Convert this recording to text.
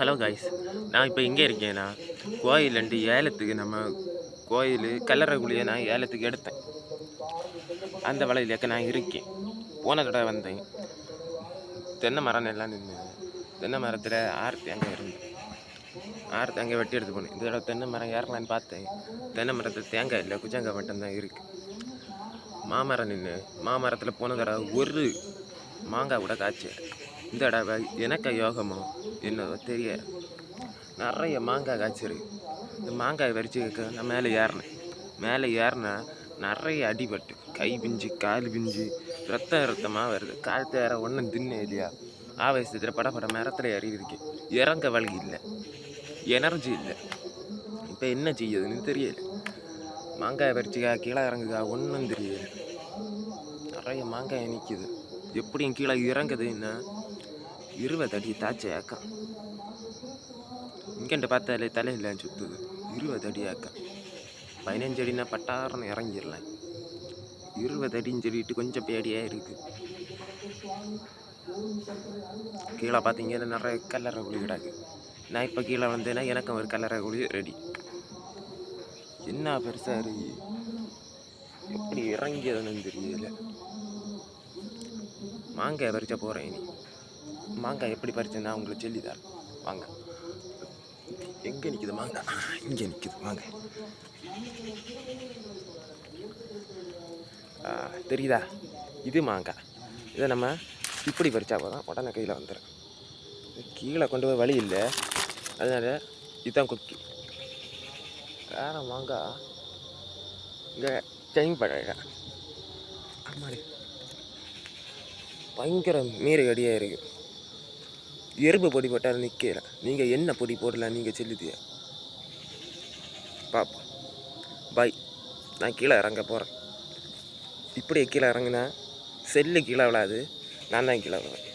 Hello guys, நான் இப்போ எங்கே இருக்கேன்னா கோயிலேருந்து ஏலத்துக்கு நம்ம கோயில் கல்லறைக்குள்ளேயே நான் ஏலத்துக்கு எடுத்தேன். அந்த வலையிலேக்க நான் இருக்கேன். போன தடவை வந்தேன். தென்னை மரம் எல்லாம் நின்று தென்னை மரத்தில் ஆறு தேங்காய் இருந்தேன். ஆறு தேங்காய் வெட்டி எடுத்து போனேன். இந்த தடவை தென்னை மரம் ஏறலான்னு பார்த்தேன். தென்னை மரத்தில் தேங்காய் இல்லை, குச்சங்காய் மட்டும்தான் இருக்குது. மாமரம் நின்று மாமரத்தில் போன தடவை ஒரு மாங்காய் கூட காய்ச்சி. இந்த தடவை எனக்கு யோகமோ என்னவோ தெரிய நிறைய மாங்காய் காய்ச்சிருக்கு. இந்த மாங்காய் வரிச்சு நான் மேலே ஏறினா நிறைய அடிபட்டு கை பிஞ்சு கால் பிஞ்சு ரத்தமாக வருது. காலத்து ஏற ஒன்றும் தின்ன இல்லையா, ஆவேசத்தில் படப்பட மரத்தில் ஏறி இருக்கேன். இறங்க வழி இல்லை, எனர்ஜி இல்லை. இப்போ என்ன செய்யுதுன்னு தெரியல. மாங்காய் வரிச்சுக்கா கீழே இறங்குதா ஒன்றும் தெரியல. நிறைய மாங்காய் நிற்கிது. எப்படியும் கீழே இறங்குதுன்னா 20 அடி தாச்சையாக்கம். இங்கேண்டு பார்த்தாலே தலையில் சுற்றுது. 20 அடி ஆக்கம். 15 அடினா பட்டாரன்னு இறங்கிடலாம். 20 அடின்னு சொல்லிட்டு கொஞ்சம் பேடியாக இருக்குது. கீழே பார்த்தீங்கன்னா நிறைய கல்லறை குழி கிடக்கு. நான் இப்போ கீழே வந்தேன்னா எனக்கும் ஒரு கல்லறை குழி ரெடி. என்ன பெருசாக இருக்கு, எப்படி இறங்கியதுன்னு தெரியல. மாங்காய் பறிச்ச போகிறேன். இனி மாங்காய் எப்படி பறிச்சேன்னா உங்களுக்கு சொல்லித்தரேன் வாங்க. எங்கே நிற்குது மாங்காய்? இங்கே நிற்குது மாங்காய். தெரியுதா? இது மாங்காய். இதை நம்ம இப்படி பறிச்சா போதான் உடனே கையில் வந்துடும். கீழே கொண்டு போய் வழி இல்லை, அதனால் இதுதான் கொக்கி. வேறு மாங்காய் இங்கே செயின் பழைய ஆமாடி பயங்கர மீறி அடியாக இருக்குது. எறும்பு பொடி போட்டாலும் நிற்கல. நீங்கள் என்ன பொடி போடலாம் நீங்கள் சொல்லுதியா பாப்பா. பாய், நான் கீழே இறங்க போகிறேன். இப்படி கீழே இறங்குனா செல்லு கீழே விழாது, நான் தான் கீழே விழுவேன்.